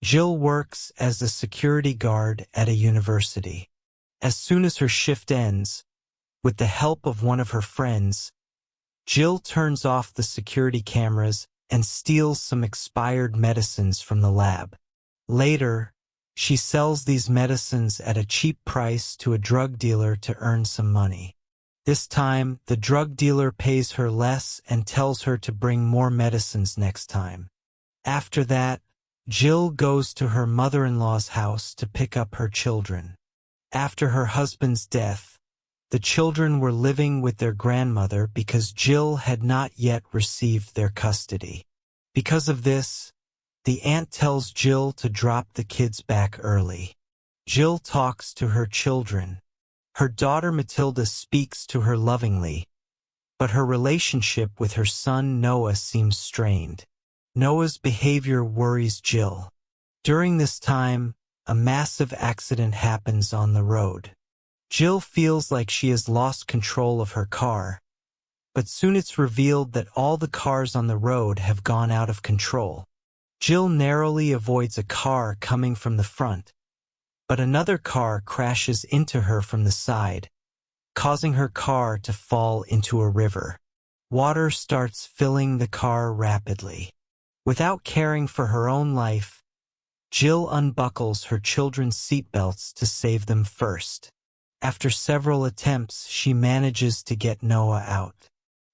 Jill works as a security guard at a university. As soon as her shift ends, with the help of one of her friends, Jill turns off the security cameras and steals some expired medicines from the lab. Later, she sells these medicines at a cheap price to a drug dealer to earn some money. This time, the drug dealer pays her less and tells her to bring more medicines next time. After that, Jill goes to her mother-in-law's house to pick up her children. After her husband's death, the children were living with their grandmother because Jill had not yet received their custody. Because of this, the aunt tells Jill to drop the kids back early. Jill talks to her children. Her daughter Matilda speaks to her lovingly, but her relationship with her son Noah seems strained. Noah's behavior worries Jill. During this time, a massive accident happens on the road. Jill feels like she has lost control of her car, but soon it's revealed that all the cars on the road have gone out of control. Jill narrowly avoids a car coming from the front, but another car crashes into her from the side, causing her car to fall into a river. Water starts filling the car rapidly. Without caring for her own life, Jill unbuckles her children's seatbelts to save them first. After several attempts, she manages to get Noah out.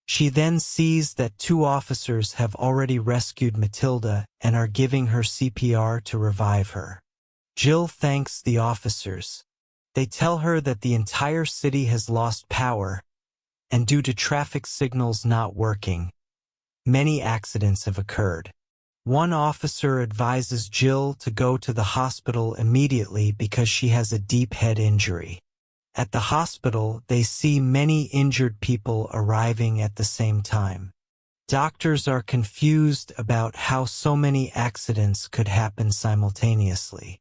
She then sees that 2 officers have already rescued Matilda and are giving her CPR to revive her. Jill thanks the officers. They tell her that the entire city has lost power, and due to traffic signals not working, many accidents have occurred. One officer advises Jill to go to the hospital immediately because she has a deep head injury. At the hospital, they see many injured people arriving at the same time. Doctors are confused about how so many accidents could happen simultaneously.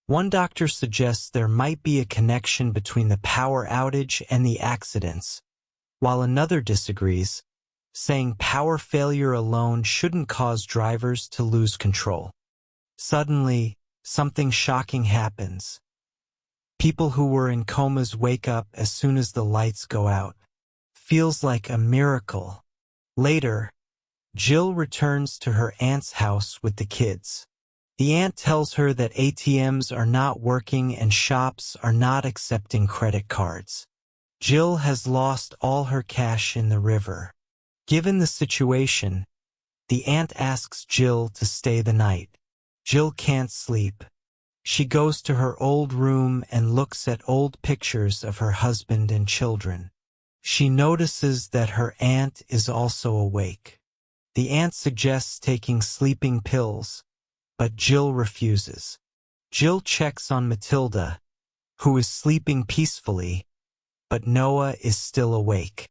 One doctor suggests there might be a connection between the power outage and the accidents, while another disagrees, saying power failure alone shouldn't cause drivers to lose control. Suddenly, something shocking happens. People who were in comas wake up as soon as the lights go out. Feels like a miracle. Later, Jill returns to her aunt's house with the kids. The aunt tells her that ATMs are not working and shops are not accepting credit cards. Jill has lost all her cash in the river. Given the situation, the aunt asks Jill to stay the night. Jill can't sleep. She goes to her old room and looks at old pictures of her husband and children. She notices that her aunt is also awake. The aunt suggests taking sleeping pills, but Jill refuses. Jill checks on Matilda, who is sleeping peacefully, but Noah is still awake.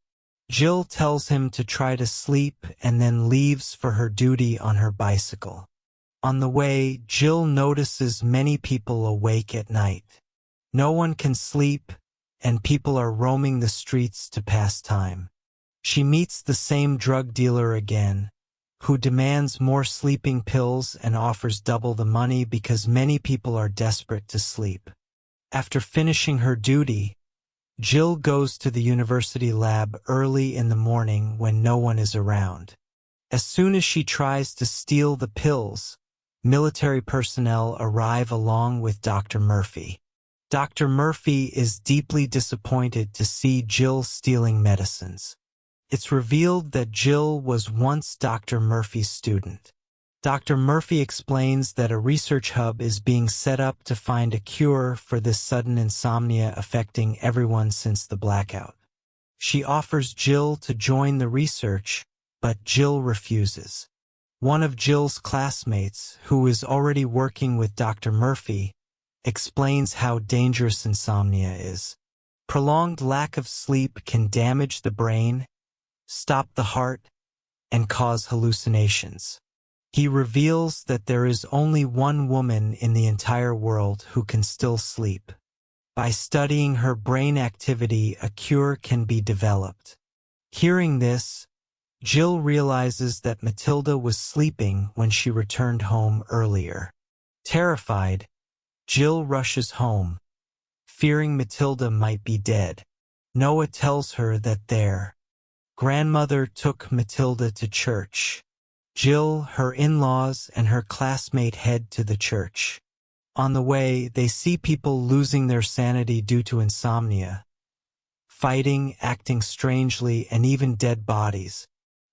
Jill tells him to try to sleep and then leaves for her duty on her bicycle. On the way, Jill notices many people awake at night. No one can sleep, and people are roaming the streets to pass time. She meets the same drug dealer again, who demands more sleeping pills and offers double the money because many people are desperate to sleep. After finishing her duty, Jill goes to the university lab early in the morning when no one is around. As soon as she tries to steal the pills, military personnel arrive along with Dr. Murphy. Dr. Murphy is deeply disappointed to see Jill stealing medicines. It's revealed that Jill was once Dr. Murphy's student. Dr. Murphy explains that a research hub is being set up to find a cure for this sudden insomnia affecting everyone since the blackout. She offers Jill to join the research, but Jill refuses. One of Jill's classmates, who is already working with Dr. Murphy, explains how dangerous insomnia is. Prolonged lack of sleep can damage the brain, stop the heart, and cause hallucinations. He reveals that there is only one woman in the entire world who can still sleep. By studying her brain activity, a cure can be developed. Hearing this, Jill realizes that Matilda was sleeping when she returned home earlier. Terrified, Jill rushes home, fearing Matilda might be dead. Noah tells her that their grandmother took Matilda to church. Jill, her in-laws, and her classmate head to the church. On the way, they see people losing their sanity due to insomnia, fighting, acting strangely, and even dead bodies.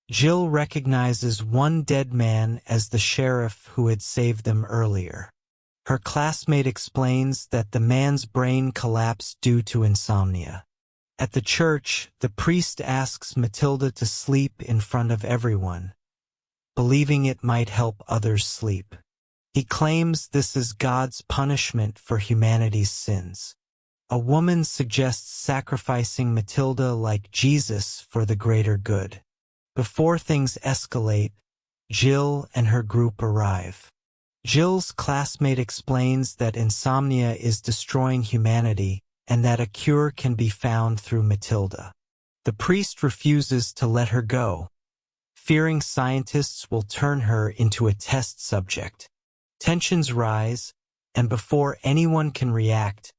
Jill recognizes one dead man as the sheriff who had saved them earlier. Her classmate explains that the man's brain collapsed due to insomnia. At the church, the priest asks Matilda to sleep in front of everyone, believing it might help others sleep. He claims this is God's punishment for humanity's sins. A woman suggests sacrificing Matilda like Jesus for the greater good. Before things escalate, Jill and her group arrive. Jill's classmate explains that insomnia is destroying humanity and that a cure can be found through Matilda. The priest refuses to let her go, fearing scientists will turn her into a test subject. Tensions rise, and before anyone can react,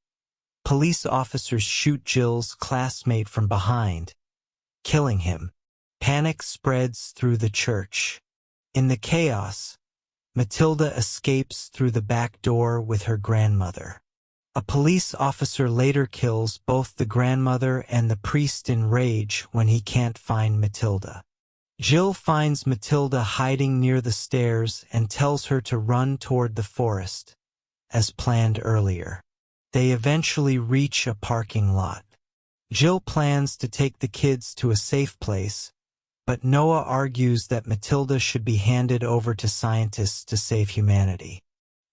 police officers shoot Jill's classmate from behind, killing him. Panic spreads through the church. In the chaos, Matilda escapes through the back door with her grandmother. A police officer later kills both the grandmother and the priest in rage when he can't find Matilda. Jill finds Matilda hiding near the stairs and tells her to run toward the forest, as planned earlier. They eventually reach a parking lot. Jill plans to take the kids to a safe place, but Noah argues that Matilda should be handed over to scientists to save humanity.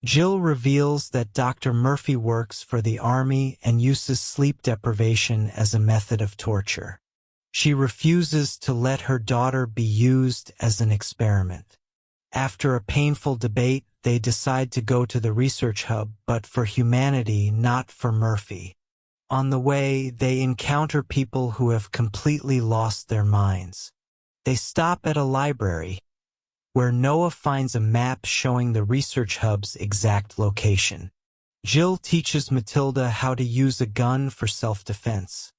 Jill reveals that Dr. Murphy works for the army and uses sleep deprivation as a method of torture. She refuses to let her daughter be used as an experiment. After a painful debate, they decide to go to the research hub, but for humanity, not for Murphy. On the way, they encounter people who have completely lost their minds. They stop at a library, where Noah finds a map showing the research hub's exact location. Jill teaches Matilda how to use a gun for self-defense,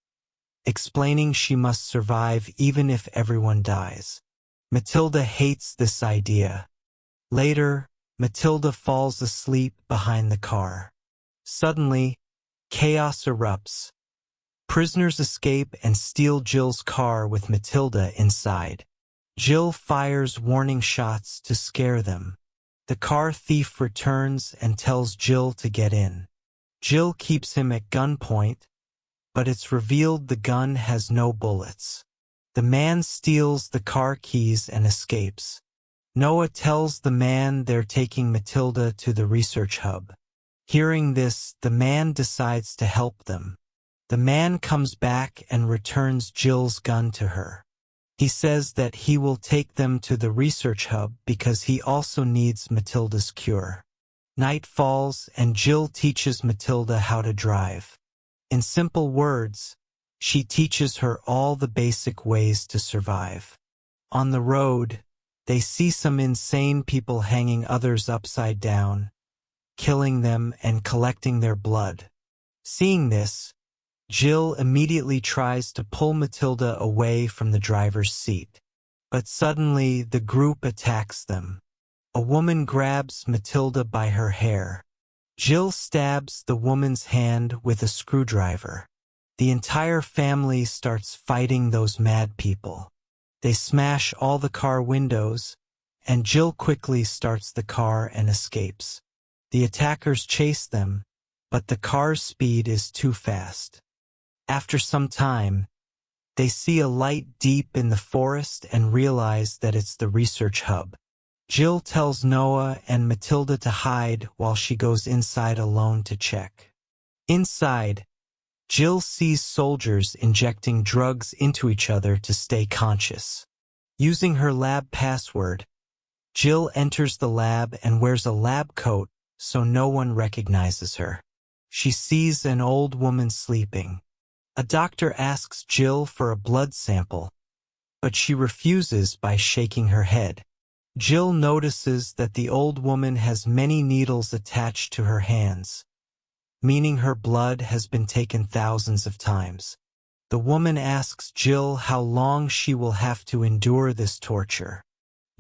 explaining she must survive even if everyone dies. Matilda hates this idea. Later, Matilda falls asleep behind the car. Suddenly, chaos erupts. Prisoners escape and steal Jill's car with Matilda inside. Jill fires warning shots to scare them. The car thief returns and tells Jill to get in. Jill keeps him at gunpoint, but it's revealed the gun has no bullets. The man steals the car keys and escapes. Noah tells the man they're taking Matilda to the research hub. Hearing this, the man decides to help them. The man comes back and returns Jill's gun to her. He says that he will take them to the research hub because he also needs Matilda's cure. Night falls and Jill teaches Matilda how to drive. In simple words, she teaches her all the basic ways to survive. On the road, they see some insane people hanging others upside down, killing them and collecting their blood. Seeing this, Jill immediately tries to pull Matilda away from the driver's seat. But suddenly, the group attacks them. A woman grabs Matilda by her hair. Jill stabs the woman's hand with a screwdriver. The entire family starts fighting those mad people. They smash all the car windows, and Jill quickly starts the car and escapes. The attackers chase them, but the car's speed is too fast. After some time, they see a light deep in the forest and realize that it's the research hub. Jill tells Noah and Matilda to hide while she goes inside alone to check. Inside, Jill sees soldiers injecting drugs into each other to stay conscious. Using her lab password, Jill enters the lab and wears a lab coat so no one recognizes her. She sees an old woman sleeping. A doctor asks Jill for a blood sample, but she refuses by shaking her head. Jill notices that the old woman has many needles attached to her hands, meaning her blood has been taken thousands of times. The woman asks Jill how long she will have to endure this torture.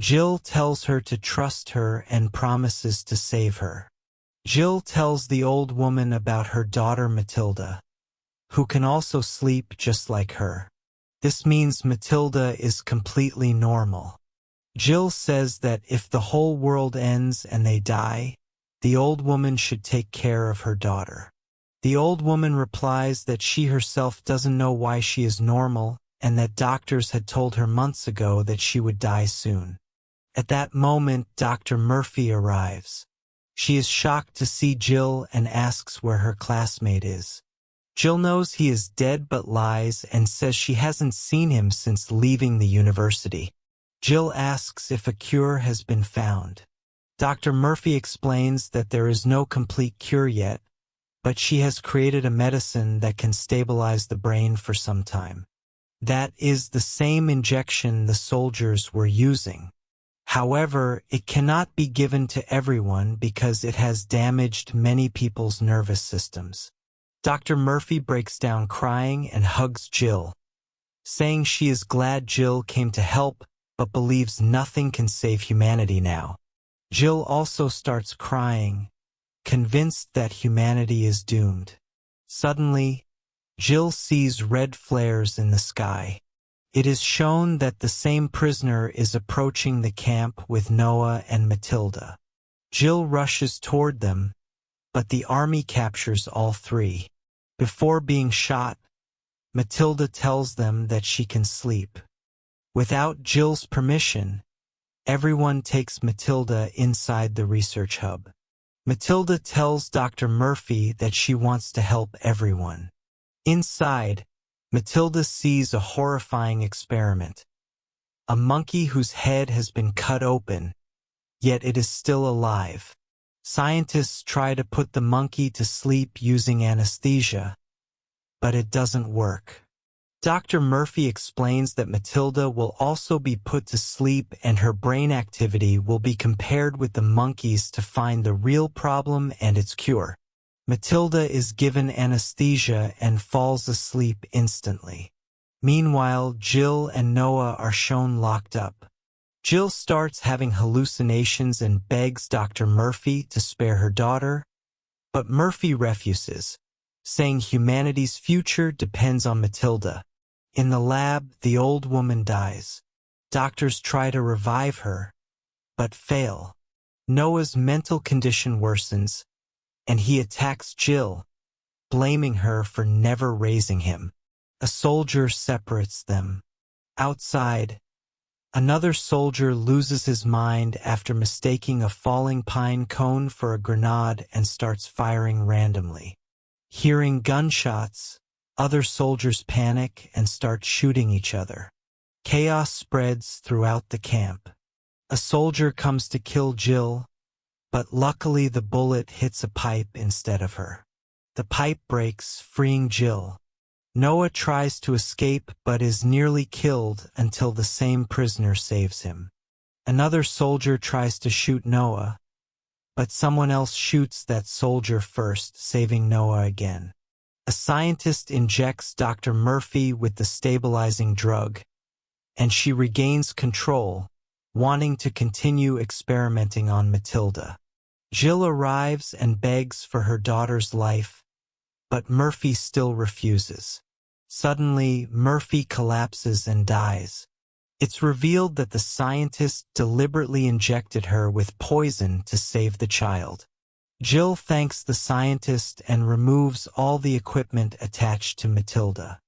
Jill tells her to trust her and promises to save her. Jill tells the old woman about her daughter Matilda, who can also sleep just like her. This means Matilda is completely normal. Jill says that if the whole world ends and they die, the old woman should take care of her daughter. The old woman replies that she herself doesn't know why she is normal and that doctors had told her months ago that she would die soon. At that moment, Dr. Murphy arrives. She is shocked to see Jill and asks where her classmate is. Jill knows he is dead but lies and says she hasn't seen him since leaving the university. Jill asks if a cure has been found. Dr. Murphy explains that there is no complete cure yet, but she has created a medicine that can stabilize the brain for some time. That is the same injection the soldiers were using. However, it cannot be given to everyone because it has damaged many people's nervous systems. Dr. Murphy breaks down crying and hugs Jill, saying she is glad Jill came to help but believes nothing can save humanity now. Jill also starts crying, convinced that humanity is doomed. Suddenly, Jill sees red flares in the sky. It is shown that the same prisoner is approaching the camp with Noah and Matilda. Jill rushes toward them, but the army captures all three. Before being shot, Matilda tells them that she can sleep. Without Jill's permission, everyone takes Matilda inside the research hub. Matilda tells Dr. Murphy that she wants to help everyone. Inside, Matilda sees a horrifying experiment. A monkey whose head has been cut open, yet it is still alive. Scientists try to put the monkey to sleep using anesthesia, but it doesn't work. Dr. Murphy explains that Matilda will also be put to sleep and her brain activity will be compared with the monkey's to find the real problem and its cure. Matilda is given anesthesia and falls asleep instantly. Meanwhile, Jill and Noah are shown locked up. Jill starts having hallucinations and begs Dr. Murphy to spare her daughter, but Murphy refuses, saying humanity's future depends on Matilda. In the lab, the old woman dies. Doctors try to revive her, but fail. Noah's mental condition worsens, and he attacks Jill, blaming her for never raising him. A soldier separates them. Outside, another soldier loses his mind after mistaking a falling pine cone for a grenade and starts firing randomly. Hearing gunshots, other soldiers panic and start shooting each other. Chaos spreads throughout the camp. A soldier comes to kill Jill, but luckily the bullet hits a pipe instead of her. The pipe breaks, freeing Jill. Noah tries to escape but is nearly killed until the same prisoner saves him. Another soldier tries to shoot Noah, but someone else shoots that soldier first, saving Noah again. A scientist injects Dr. Murphy with the stabilizing drug, and she regains control, wanting to continue experimenting on Matilda. Jill arrives and begs for her daughter's life, but Murphy still refuses. Suddenly, Murphy collapses and dies. It's revealed that the scientist deliberately injected her with poison to save the child. Jill thanks the scientist and removes all the equipment attached to Matilda.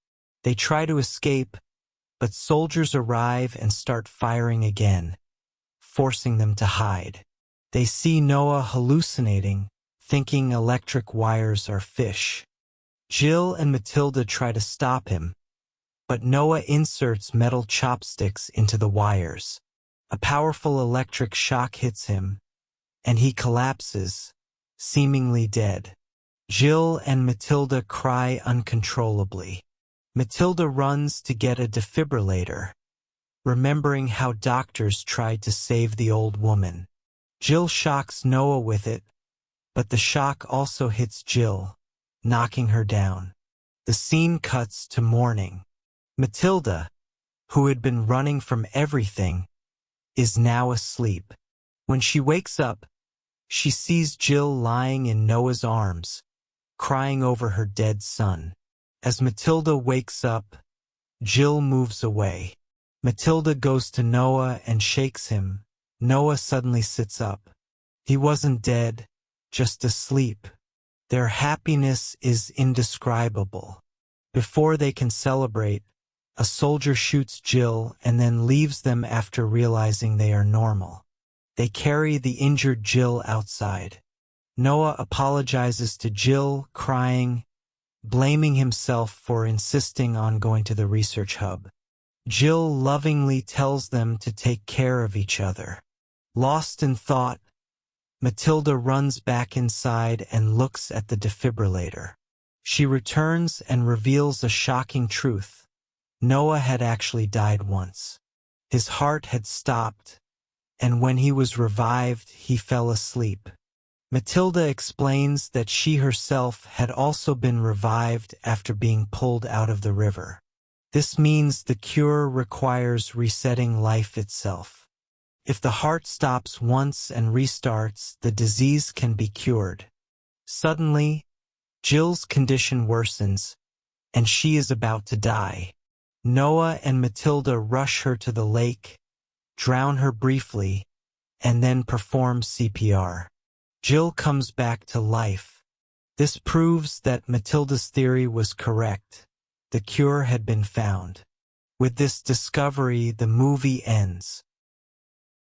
They try to escape, but soldiers arrive and start firing again, forcing them to hide. They see Noah hallucinating, thinking electric wires are fish. Jill and Matilda try to stop him, but Noah inserts metal chopsticks into the wires. A powerful electric shock hits him, and he collapses, seemingly dead. Jill and Matilda cry uncontrollably. Matilda runs to get a defibrillator, remembering how doctors tried to save the old woman. Jill shocks Noah with it, but the shock also hits Jill, knocking her down. The scene cuts to morning. Matilda, who had been running from everything, is now asleep. When she wakes up, she sees Jill lying in Noah's arms, crying over her dead son. As Matilda wakes up, Jill moves away. Matilda goes to Noah and shakes him. Noah suddenly sits up. He wasn't dead, just asleep. Their happiness is indescribable. Before they can celebrate, a soldier shoots Jill and then leaves them after realizing they are normal. They carry the injured Jill outside. Noah apologizes to Jill, crying, blaming himself for insisting on going to the research hub. Jill lovingly tells them to take care of each other. Lost in thought, Matilda runs back inside and looks at the defibrillator. She returns and reveals a shocking truth. Noah had actually died once. His heart had stopped, and when he was revived, he fell asleep. Matilda explains that she herself had also been revived after being pulled out of the river. This means the cure requires resetting life itself. If the heart stops once and restarts, the disease can be cured. Suddenly, Jill's condition worsens, and she is about to die. Noah and Matilda rush her to the lake, drown her briefly, and then perform CPR. Jill comes back to life. This proves that Matilda's theory was correct. The cure had been found. With this discovery, the movie ends.